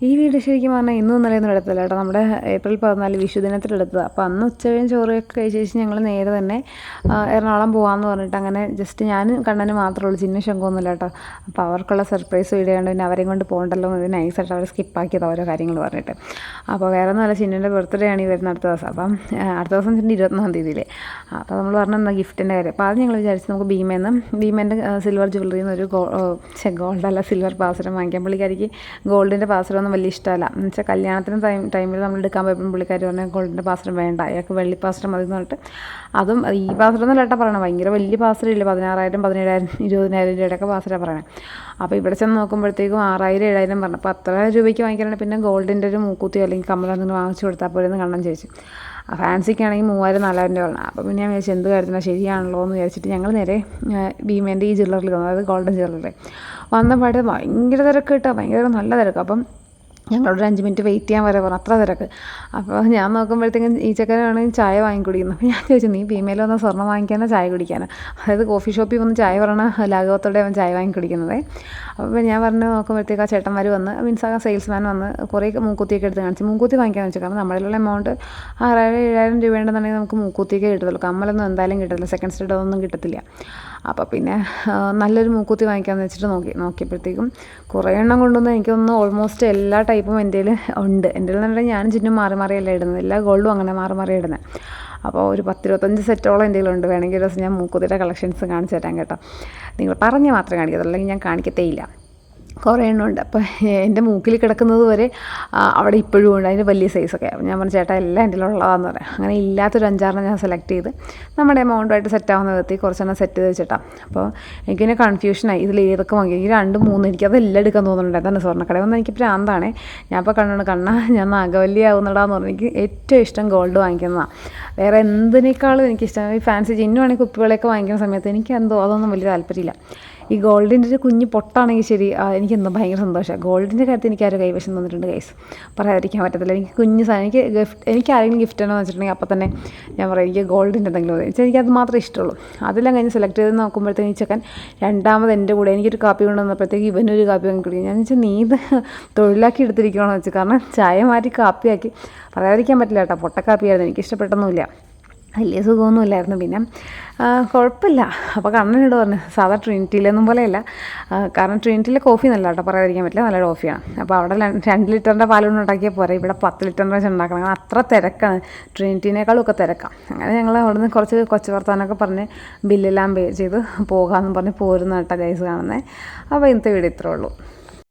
ഈ വീട് ശരിക്കും പറഞ്ഞാൽ ഇന്നും ഇന്നലെയൊന്നും എടുത്തില്ല കേട്ടോ. നമ്മുടെ ഏപ്രിൽ 14 വിഷുദിനത്തിലെടുത്തത്. അപ്പോൾ അന്ന് ഉച്ചയും ചോറൊക്കെ കഴിച്ച ശേഷം ഞങ്ങൾ നേരെ തന്നെ എറണാകുളം പോകാമെന്ന് പറഞ്ഞിട്ട് അങ്ങനെ ജസ്റ്റ് ഞാനും കണ്ണന് മാത്രമേ ഉള്ളൂ, ചിന്ന ശങ്കൊന്നുമില്ല കേട്ടോ. അപ്പോൾ അവർക്കുള്ള സർപ്രൈസ് വീഡിയോ കൊണ്ട് പിന്നെ അവരെയും കൊണ്ട് പോകണ്ടല്ലോ എന്ന് നൈസായിട്ട് അവർ സ്കിപ്പാക്കിയത് ഓരോ കാര്യങ്ങൾ പറഞ്ഞിട്ട്. അപ്പോൾ വേറെ ഒന്നുമല്ല, ചിന്നുൻ്റെ ബർത്ത്ഡേ ആണ് ഈ വരുന്ന അടുത്ത ദിവസം. അപ്പം അടുത്ത ദിവസം ചിന്ന 21-ാം തീയതിയിലെ. അപ്പോൾ നമ്മൾ പറഞ്ഞ എന്താ ഗിഫ്റ്റിൻ്റെ കാര്യം. അപ്പോൾ അത് ഞങ്ങൾ വിചാരിച്ചു നമുക്ക് ഭീമേൻ്റെ സിൽവർ ജ്വല്ലറിയിൽ നിന്ന് ഒരു ഗോൾഡല്ല സിൽവർ പാസരം വാങ്ങിക്കാം. പുള്ളിക്കാരിക്ക് ഗോൾഡിൻ്റെ പാസരമൊന്നും വലിയ ഇഷ്ടമല്ല. എന്ന് വെച്ചാൽ കല്യാണത്തിന് ടൈമിൽ നമ്മൾ എടുക്കാൻ പോയപ്പോൾ പുള്ളിക്കാർ പറഞ്ഞാൽ ഗോൾഡിൻ്റെ പാസരം വേണ്ട, അയാൾക്ക് വെള്ളി പാസരം മതി എന്ന് പറഞ്ഞിട്ട് അതും ഈ പാസരം എന്നല്ല കേട്ടോ പറയണം, ഭയങ്കര വലിയ പാസരമില്ല, 16,000 17,000 20,000 രൂപയുടെയൊക്കെ പാസരം പറയണേ. അപ്പോൾ ഇവിടെ ചെന്ന് നോക്കുമ്പോഴത്തേക്കും 6,000 7,000 പറഞ്ഞു. അപ്പോൾ അത്ര രൂപയ്ക്ക് വാങ്ങിക്കാനാണ് പിന്നെ ഗോൾഡിൻ്റെ ഒരു മൂക്കുത്തി അല്ലെങ്കിൽ കമ്മലൊന്നും വാങ്ങിച്ചു കൊടുത്താൽ പോലെന്ന് കണ്ണൻ ചോദിച്ചു. ഫാൻസിക്കാണെങ്കിൽ 3,000 4,000 രൂപ വേണം. അപ്പോൾ പിന്നെ ഞാൻ വിചാരിച്ചു എന്ത് കാര്യത്തിനാണ് ശരിയാണല്ലോ എന്ന് വിചാരിച്ചിട്ട് ഞങ്ങൾ നേരെ ഭീമേൻ്റെ ഈ ജ്വല്ലറിൽ വന്നു, അതായത് ഗോൾഡൻ ജ്വല്ലറി വന്നപാട് ഭയങ്കര തിരക്ക് കേട്ടോ, ഭയങ്കര നല്ല തിരക്ക്. അപ്പം ഞങ്ങളോട് 5 മിനിറ്റ് വെയിറ്റ് ചെയ്യാൻ വരെ പറഞ്ഞു, അത്ര തിരക്ക്. അപ്പോൾ ഞാൻ നോക്കുമ്പോഴത്തേക്കും ഈ ചെക്കനാണെങ്കിൽ ചായ വാങ്ങിക്കുടിക്കുന്നു. അപ്പോൾ ഞാൻ ചോദിച്ചു നീ ഭീമയിൽ വന്ന് സ്വർണ്ണം വാങ്ങിക്കാനോ ചായ കുടിക്കാനോ? അതായത് കോഫി ഷോപ്പിൽ വന്ന് ചായ പറഞ്ഞ ലാഘവത്തോടെ അവൻ ചായ വാങ്ങിക്കുടിക്കുന്നത്. അപ്പോൾ ഞാൻ പറഞ്ഞു നോക്കുമ്പോഴത്തേക്ക് ആ ചേട്ടന്മാർ വന്ന് മീൻസ് ആ സെയിൽസ്മാൻ വന്ന് കുറേ മൂക്കുത്തിയൊക്കെ എടുത്ത് കാണിച്ചു. മൂക്കുത്തി വാങ്ങിക്കാമെന്ന് വെച്ചാൽ കാരണം നമ്മളിലുള്ള എമൗണ്ട് 6,000 7,000 രൂപയുണ്ടെന്നുണ്ടെങ്കിൽ നമുക്ക് മൂക്കുത്തിയൊക്കെ കിട്ടത്തുള്ളൂ, കമ്മലൊന്നും എന്തായാലും കിട്ടത്തില്ല, സെക്കൻഡ് സ്റ്റേഡ് അതൊന്നും കിട്ടത്തില്ല. അപ്പോൾ പിന്നെ നല്ലൊരു മൂക്കുത്തി വാങ്ങിക്കാമെന്ന് വെച്ചിട്ട് നോക്കിയപ്പോഴത്തേക്കും കുറേ എണ്ണം കൊണ്ടുവന്ന് എനിക്കൊന്ന് ഓൾമോസ്റ്റ് എല്ലാ ടൈപ്പും എൻ്റെ കയ്യിൽ ഉണ്ട്. എൻ്റെ കയ്യിൽ നിന്നുണ്ടെങ്കിൽ ഞാനും ചിന്നും മാറി മാറിയല്ല ഇടുന്നത്, എല്ലാ ഗോൾഡും അങ്ങനെ മാറി മാറി ഇടുന്നത്. അപ്പോൾ ഒരു 10-25 സെറ്റോളം എൻ്റെ കയ്യിലുണ്ട്. വേണമെങ്കിൽ ഒരു ദിവസം ഞാൻ മൂക്കുത്തിയുടെ കളക്ഷൻസ് കാണിച്ചു തരാം കേട്ടോ. നിങ്ങൾ പറഞ്ഞ് മാത്രമേ കാണിക്കത്തുള്ളൂ, അല്ലെങ്കിൽ ഞാൻ കാണിക്കത്തേയില്ല. കുറേ എണ്ണമുണ്ട്. അപ്പോൾ എൻ്റെ മൂക്കിൽ കിടക്കുന്നത് വരെ അവിടെ ഇപ്പോഴും ഉണ്ട്, അതിൻ്റെ വലിയ സൈസൊക്കെ. അപ്പോൾ ഞാൻ പറഞ്ഞു ചേട്ടാ എല്ലാം എൻ്റെ ഉള്ളതാണെന്ന് പറയാം. അങ്ങനെ ഇല്ലാത്തൊരു 5-6 ഞാൻ സെലക്ട് ചെയ്ത് നമ്മുടെ എമൗണ്ടുമായിട്ട് സെറ്റാവുന്ന വിധത്തിൽ കുറച്ചെണ്ണം സെറ്റ് ചെയ്ത് വെച്ചിട്ടാണ്. അപ്പോൾ എനിക്കിങ്ങനെ കൺഫ്യൂഷനായി, ഇതിൽ ഏതൊക്കെ വാങ്ങി, ഈ 2 3 എനിക്കതെല്ലാം എടുക്കാൻ തോന്നുന്നുണ്ട്. അതാണ് സ്വർണ്ണക്കട വന്ന് എനിക്ക് പ്രാന്താണേ. ഞാൻ ഇപ്പോൾ ഞാൻ നാഗവല്ലി ആവുന്നടാന്ന് പറഞ്ഞു. എനിക്ക് ഏറ്റവും ഇഷ്ടം ഗോൾഡ് വാങ്ങിക്കുന്നതാണ്. വേറെ എന്തിനേക്കാളും എനിക്കിഷ്ടം ഈ ഫാൻസി ചിന്നുവാണെങ്കിൽ കുപ്പികളൊക്കെ വാങ്ങിക്കുന്ന സമയത്ത് എനിക്ക് എന്തോ അതൊന്നും വലിയ താല്പര്യമില്ല. ഈ ഗോൾഡിൻ്റെ ഒരു കുഞ്ഞ് പൊട്ടാണെങ്കിൽ ശരി എനിക്കെന്തോ ഭയങ്കര സന്തോഷമാണ്. ഗോൾഡിൻ്റെ കാര്യത്തിൽ എനിക്ക് ആരും കൈവശം തന്നിട്ടുണ്ട് ഗൈസ്, പറയാതിരിക്കാൻ പറ്റത്തില്ല. എനിക്ക് കുഞ്ഞ് സാധനം എനിക്ക് ആരെങ്കിലും ഗിഫ്റ്റ് ചെയ്യണമെന്ന് വെച്ചിട്ടുണ്ടെങ്കിൽ അപ്പോൾ തന്നെ ഞാൻ പറയും എനിക്ക് ഗോൾഡിൻ്റെ എന്തെങ്കിലും വെച്ചാൽ എനിക്കത് മാത്രമേ ഇഷ്ടമുള്ളൂ. അതെല്ലാം കഴിഞ്ഞ് സെലക്ട് ചെയ്ത് നോക്കുമ്പോഴത്തേക്കും ഈ ചെക്കൻ രണ്ടാമത് എൻ്റെ കൂടെ എനിക്കൊരു കാപ്പി കൊണ്ടുവന്നപ്പോഴത്തേക്ക് ഇവനൊരു കാപ്പി വാങ്ങി കുടിക്കും. ഞാൻ വെച്ചാൽ നീ ഇത് തൊഴിലാക്കി എടുത്തിരിക്കണമെന്ന് വെച്ചു, കാരണം ചായ മാറ്റി കാപ്പിയാക്കി. പറയാതിരിക്കാൻ പറ്റില്ല കേട്ടോ, പൊട്ടക്കാപ്പിയായിരുന്നു, എനിക്കിഷ്ടപ്പെട്ടൊന്നുമില്ല, വലിയ സുഖമൊന്നുമില്ലായിരുന്നു. പിന്നെ കുഴപ്പമില്ല. അപ്പോൾ കണ്ണനോട് പറഞ്ഞു സാധാ ട്രിനിറ്റിയിലൊന്നും പോലെയല്ല, കാരണം ട്രിനിറ്റിയിലെ കോഫി നല്ല കേട്ടോ, പറയാതിരിക്കാൻ പറ്റില്ല, നല്ല കോഫിയാണ്. അപ്പോൾ അവിടെ 2 ലിറ്ററിൻ്റെ പാലൊന്നും ഉണ്ടാക്കിയാൽ പോരാ, ഇവിടെ 10 ലിറ്ററിൻ്റെ വെച്ച് ഉണ്ടാക്കണം, അങ്ങനെ അത്ര തിരക്കാണ്, ട്രിനിറ്റിനേക്കാളും ഒക്കെ തിരക്കാണ്. അങ്ങനെ ഞങ്ങൾ അവിടെ നിന്ന് കുറച്ച് കൊച്ചു വർത്താനൊക്കെ പറഞ്ഞ് ബില്ലെല്ലാം പേ ചെയ്ത് പോകാമെന്ന് പറഞ്ഞ് പോരുന്ന കേട്ടോ ഗൈസ് കാണുന്നത്. അപ്പോൾ ഇന്നത്തെ വീഡിയോ ഇത്രേ ഉള്ളൂ.